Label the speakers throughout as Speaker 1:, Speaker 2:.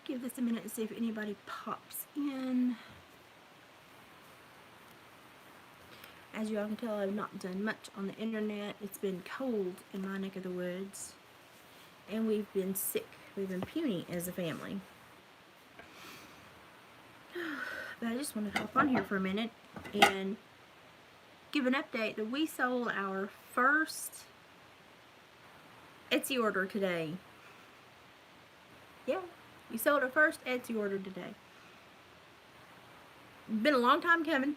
Speaker 1: give this a minute to see if anybody pops in. As you all can tell, I've not done much on the internet. It's been cold in my neck of the woods, and we've been sick. We've been puny as a family. But I just wanted to hop on here for a minute and give an update that we sold our first Etsy order today. Yeah, we sold our first Etsy order today. Been a long time coming,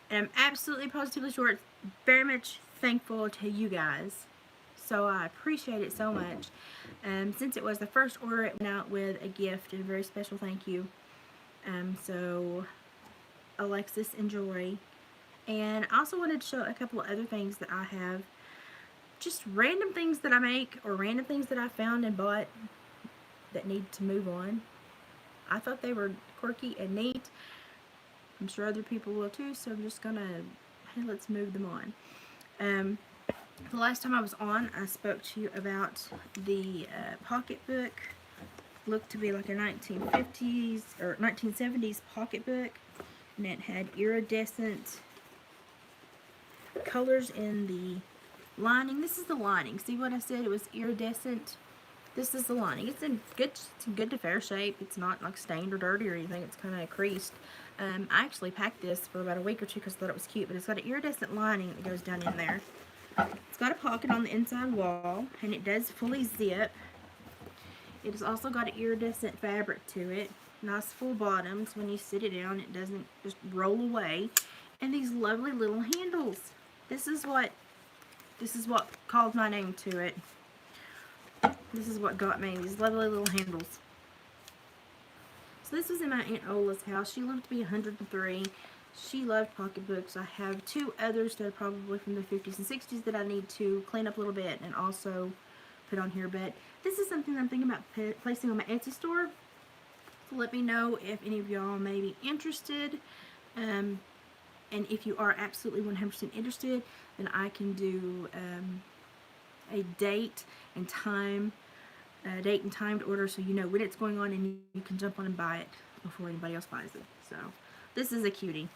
Speaker 1: and I'm absolutely positively sure it's very much thankful to you guys. So I appreciate it so much. Since it was the first order, it went out with a gift and a very special thank you. So Alexis, enjoy. And I also wanted to show a couple of other things that I have. Just random things that I make, or random things that I found and bought that need to move on. I thought they were quirky and neat. I'm sure other people will too, so I'm just gonna, hey, let's move them on. The last time I was on, I spoke to you about the pocketbook. Looked to be like a 1950s or 1970s pocketbook, and it had iridescent colors in the lining. This is the lining. See what I said? It was iridescent. This is the lining. It's in good to fair shape. It's not like stained or dirty or anything. It's kind of creased. I actually packed this for about a week or two because I thought it was cute, but it's got an iridescent lining that goes down in there. It's got a pocket on the inside wall, and it does fully zip. It has also got an iridescent fabric to it. Nice full bottoms. When you sit it down, it doesn't just roll away. And these lovely little handles. This is what called my name to it. This is what got me, these lovely little handles. So this was in my Aunt Ola's house. She lived to be 103. She loved pocketbooks. I have two others that are probably from the 50s and 60s that I need to clean up a little bit and also put on here. But this is something I'm thinking about placing on my Etsy store. So let me know if any of y'all may be interested. And if you are absolutely 100% interested, then I can do a date and timed order, so you know when it's going on and you can jump on and buy it before anybody else buys it. So this is a cutie.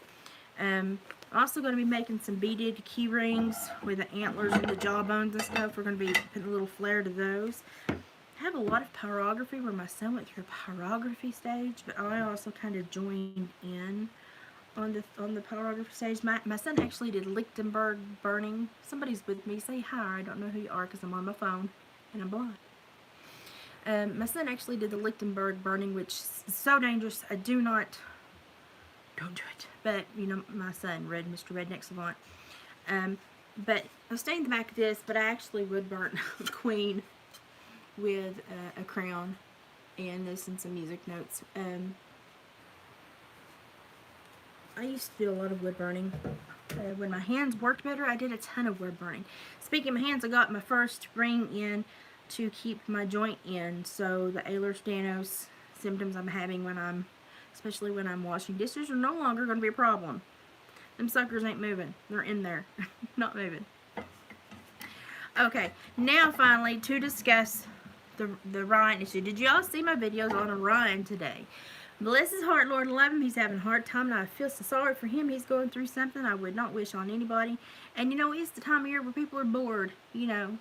Speaker 1: I'm also going to be making some beaded key rings with the antlers and the jawbones and stuff. We're going to be putting a little flair to those. I have a lot of pyrography where my son went through a pyrography stage, but I also kind of joined in on the pyrography stage. My son actually did Lichtenberg burning. Somebody's with me. Say hi. I don't know who you are because I'm on my phone and I'm blind. My son actually did the Lichtenberg burning, which is so dangerous. Don't do it. But, you know, my son, Mr. Redneck Savant. But I stained the back of this, but I actually wood burnt the Queen with a crown and this and some music notes. I used to do a lot of wood burning. When my hands worked better, I did a ton of wood burning. Speaking of my hands, I got my first ring in to keep my joint in. So the Ehlers-Danlos symptoms I'm having especially when I'm washing dishes, are no longer going to be a problem. Them suckers ain't moving. They're in there. Not moving. Okay, now finally to discuss the Ryan issue. Did y'all see my videos on Ryan today? Bless his heart, Lord love him. He's having a hard time, and I feel so sorry for him. He's going through something I would not wish on anybody. And, you know, it's the time of year where people are bored, you know.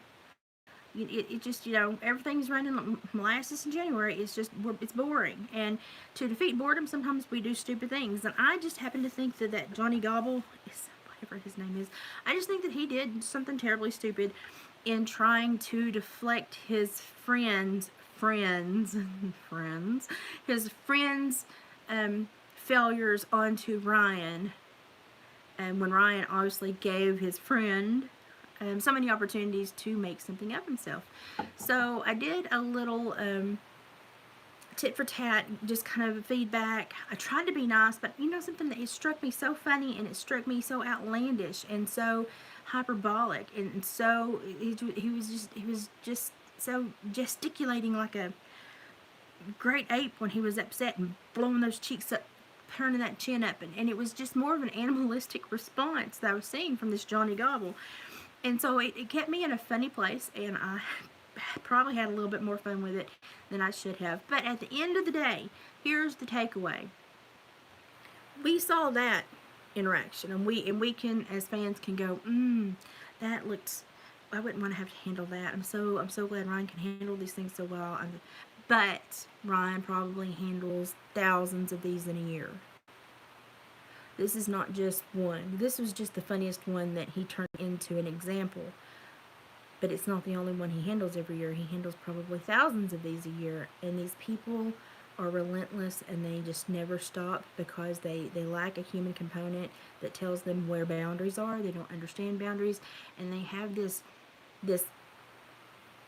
Speaker 1: It just, you know, everything's running molasses in January. It's boring. And to defeat boredom, sometimes we do stupid things. And I just happen to think that Johnny Gobble, whatever his name is, I just think that he did something terribly stupid in trying to deflect his friends' failures onto Ryan. And when Ryan obviously gave his friend so many opportunities to make something of himself. So I did a little tit for tat, just kind of feedback. I tried to be nice, but you know something, that it struck me so funny and it struck me so outlandish and so hyperbolic, and so he was just so gesticulating like a great ape when he was upset and blowing those cheeks up, turning that chin up, and it was just more of an animalistic response that I was seeing from this Johnny Gobble. And so it kept me in a funny place, and I probably had a little bit more fun with it than I should have. But at the end of the day, here's the takeaway. We saw that interaction, and we can, as fans, can go, that looked, I wouldn't want to have to handle that. I'm so glad Ryan can handle these things so well. But Ryan probably handles thousands of these in a year. This is not just one. This was just the funniest one that he turned into an example. But it's not the only one he handles every year. He handles probably thousands of these a year. And these people are relentless, and they just never stop because they lack a human component that tells them where boundaries are. They don't understand boundaries. And they have this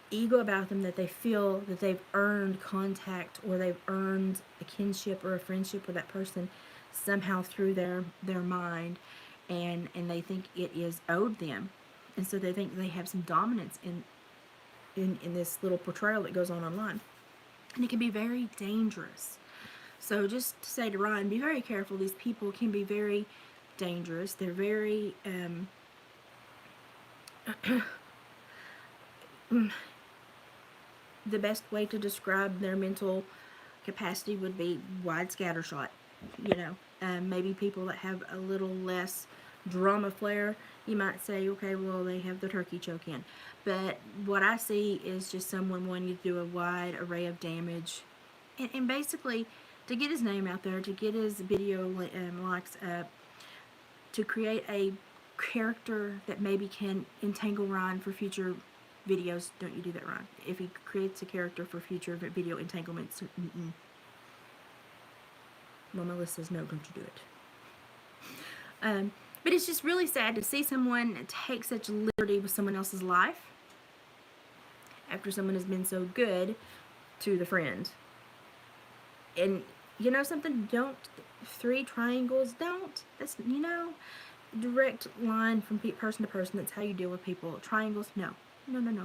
Speaker 1: ego about them that they feel that they've earned contact, or they've earned a kinship or a friendship with that person somehow through their mind, and they think it is owed them, and so they think they have some dominance in this little portrayal that goes on online, and it can be very dangerous. So just to say to Ryan, be very careful. These people can be very dangerous. They're very the best way to describe their mental capacity would be wide scattershot. Maybe people that have a little less drama flair, you might say, okay, well, they have the turkey choke in. But what I see is just someone wanting to do a wide array of damage, and basically to get his name out there, to get his video likes up, to create a character that maybe can entangle Ryan for future videos. Don't you do that, Ryan. If he creates a character for future video entanglements, well, Melissa says no, don't you do it. But it's just really sad to see someone take such liberty with someone else's life after someone has been so good to the friend. And you know something? Don't, 3 triangles, don't. That's, direct line from person to person. That's how you deal with people. Triangles, no. No.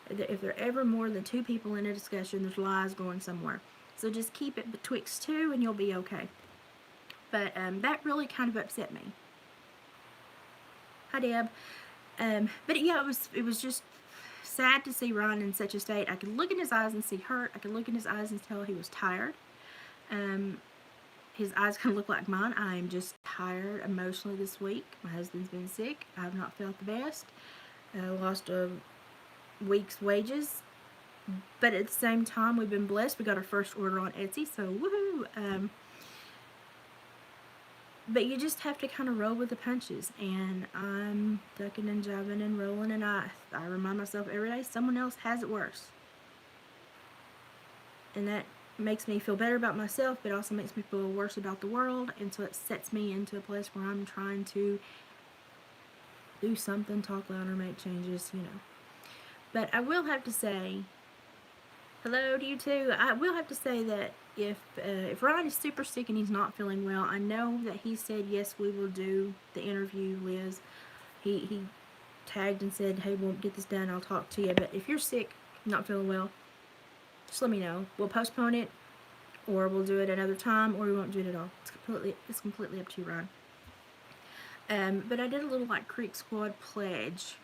Speaker 1: If there are ever more than 2 people in a discussion, there's lies going somewhere. So just keep it betwixt 2 and you'll be okay. But that really kind of upset me. Hi, Deb. But yeah, it was just sad to see Ryan in such a state. I could look in his eyes and see hurt. I could look in his eyes and tell he was tired. His eyes kind of look like mine. I am just tired emotionally this week. My husband's been sick. I have not felt the best. I lost a week's wages. But at the same time, we've been blessed. We got our first order on Etsy, so woohoo! But you just have to kind of roll with the punches, and I'm ducking and jiving and rolling, and I remind myself every day someone else has it worse. And that makes me feel better about myself, but also makes me feel worse about the world, and so it sets me into a place where I'm trying to do something, talk louder, make changes, But I will have to say, hello to you too. I will have to say that if Ryan is super sick and he's not feeling well, I know that he said, yes, we will do the interview, Liz. He tagged and said, hey, we'll get this done, I'll talk to you. But if you're sick, not feeling well, just let me know. We'll postpone it, or we'll do it another time, or we won't do it at all. It's completely up to you, Ryan. But I did a little Creek Squad pledge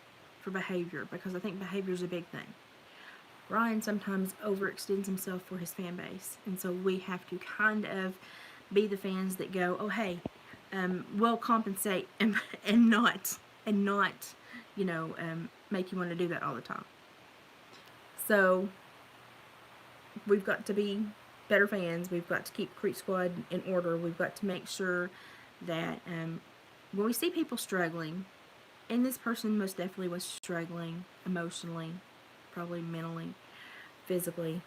Speaker 1: for behavior, because I think behavior is a big thing. Ryan sometimes overextends himself for his fan base, and so we have to kind of be the fans that go, oh hey, we'll compensate and not make you want to do that all the time. So we've got to be better fans. We've got to keep Creek Squad in order. We've got to make sure that when we see people struggling, and this person most definitely was struggling emotionally, probably mentally, physically,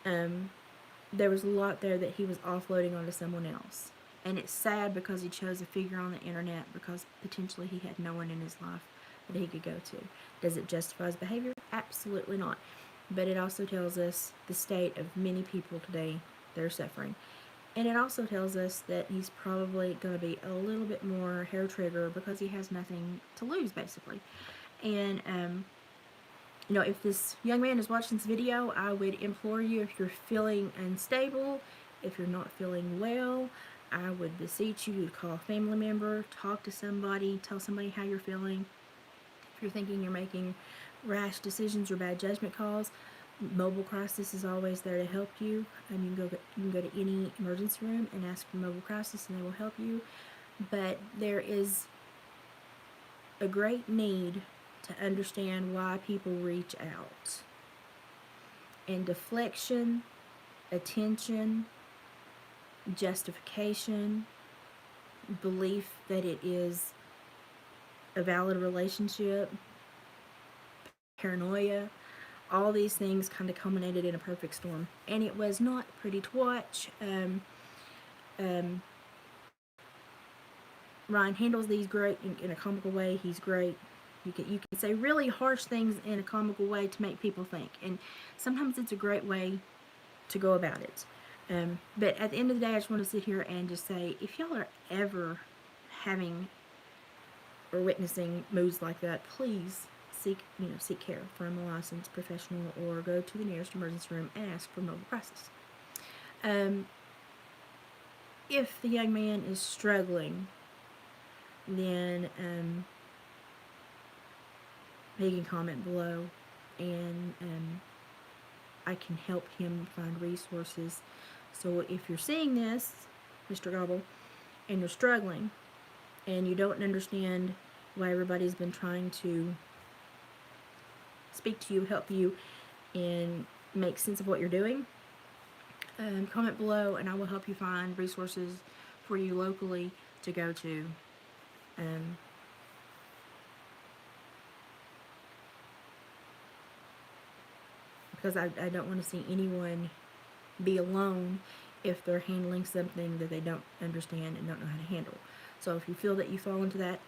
Speaker 1: there was a lot there that he was offloading onto someone else. And it's sad because he chose a figure on the internet because potentially he had no one in his life that he could go to. Does it justify his behavior? Absolutely not. But it also tells us the state of many people today that are suffering. And it also tells us that he's probably going to be a little bit more hair trigger because he has nothing to lose, basically. And, if this young man is watching this video, I would implore you, if you're feeling unstable, if you're not feeling well, I would beseech you to call a family member, talk to somebody, tell somebody how you're feeling. If you're thinking you're making rash decisions or bad judgment calls, Mobile Crisis is always there to help you. You can go to any emergency room and ask for Mobile Crisis, and they will help you. But there is a great need to understand why people reach out. And deflection, attention, justification, belief that it is a valid relationship, paranoia, all these things kind of culminated in a perfect storm. And it was not pretty to watch. Ryan handles these great in a comical way. He's great. You can say really harsh things in a comical way to make people think. And sometimes it's a great way to go about it. But at the end of the day, I just want to sit here and just say, if y'all are ever having or witnessing moods like that, please seek care from a licensed professional, or go to the nearest emergency room and ask for Mobile Crisis. If the young man is struggling, then he can comment below, and I can help him find resources. So if you're seeing this, Mr. Gobble, and you're struggling, and you don't understand why everybody's been trying to speak to you, help you, and make sense of what you're doing, comment below, and I will help you find resources for you locally to go to. Because I don't want to see anyone be alone if they're handling something that they don't understand and don't know how to handle. So if you feel that you fall into that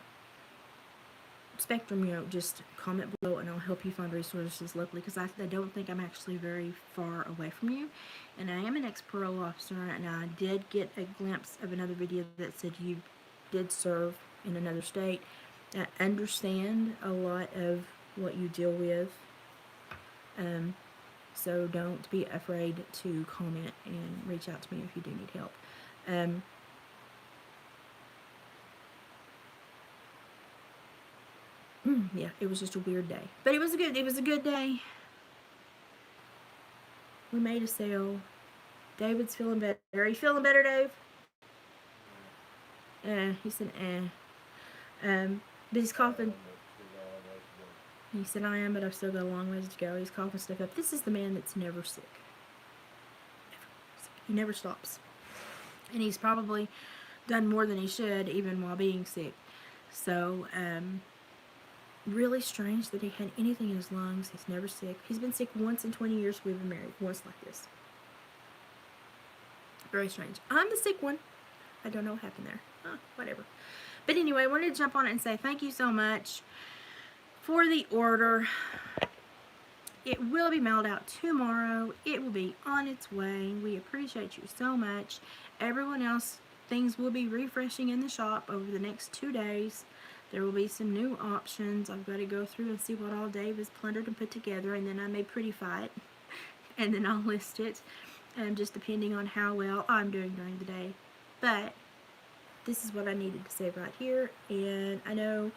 Speaker 1: spectrum, just comment below and I'll help you find resources locally, because I don't think I'm actually very far away from you. And I am an ex-parole officer, and I did get a glimpse of another video that said you did serve in another state. I understand a lot of what you deal with, so don't be afraid to comment and reach out to me if you do need help. Yeah, it was just a weird day, but it was a good day. We made a sale. David's feeling better. Are you feeling better, Dave? He said, but he's coughing. He said, I am, but I've still got a long ways to go. He's coughing stuff up. This is the man that's never sick. He never stops. And he's probably done more than he should, even while being sick. So, really strange that he had anything in his lungs. He's never sick. He's been sick once in 20 years we've been married. Once like this. Very strange. I'm the sick one. I don't know what happened there. Whatever. But anyway, I wanted to jump on it and say thank you so much for the order. It will be mailed out tomorrow. It will be on its way. We appreciate you so much. Everyone else, things will be refreshing in the shop over the next 2 days. There will be some new options. I've got to go through and see what all Dave has plundered and put together, and then I may prettify it, and then I'll list it, just depending on how well I'm doing during the day. But this is what I needed to say right here, and I know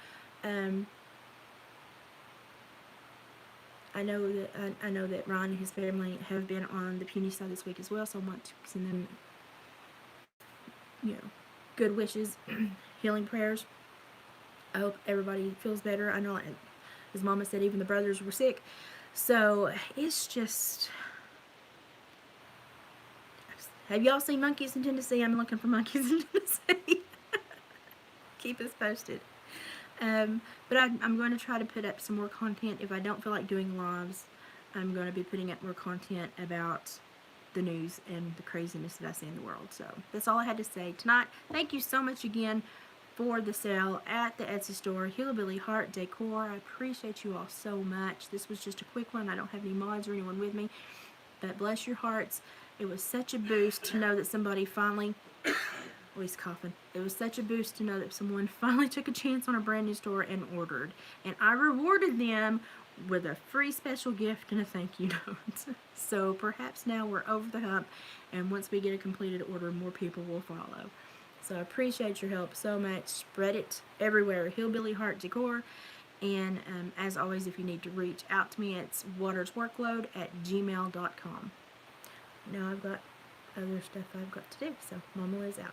Speaker 1: that Ron and his family have been on the puny side this week as well, so I want to send them, good wishes, healing prayers. I hope everybody feels better. I know, as Mama said, even the brothers were sick. So, it's just... Have y'all seen monkeys in Tennessee? I'm looking for monkeys in Tennessee. Keep us posted. But I'm going to try to put up some more content. If I don't feel like doing lives, I'm going to be putting up more content about the news and the craziness that I see in the world. So, that's all I had to say tonight. Thank you so much again for the sale at the Etsy store, Hillbilly Heart Decor. I appreciate you all so much. This was just a quick one. I don't have any mods or anyone with me, but bless your hearts. It was such a boost to know that somebody finally, oh, he's coughing. It was such a boost to know that someone finally took a chance on a brand new store and ordered. And I rewarded them with a free special gift and a thank you note. So perhaps now we're over the hump, and once we get a completed order, more people will follow. So I appreciate your help so much. Spread it everywhere. Hillbilly Heart Decor. And as always, if you need to reach out to me, it's watersworkload@gmail.com. Now I've got other stuff I've got to do, so Mama Liz out.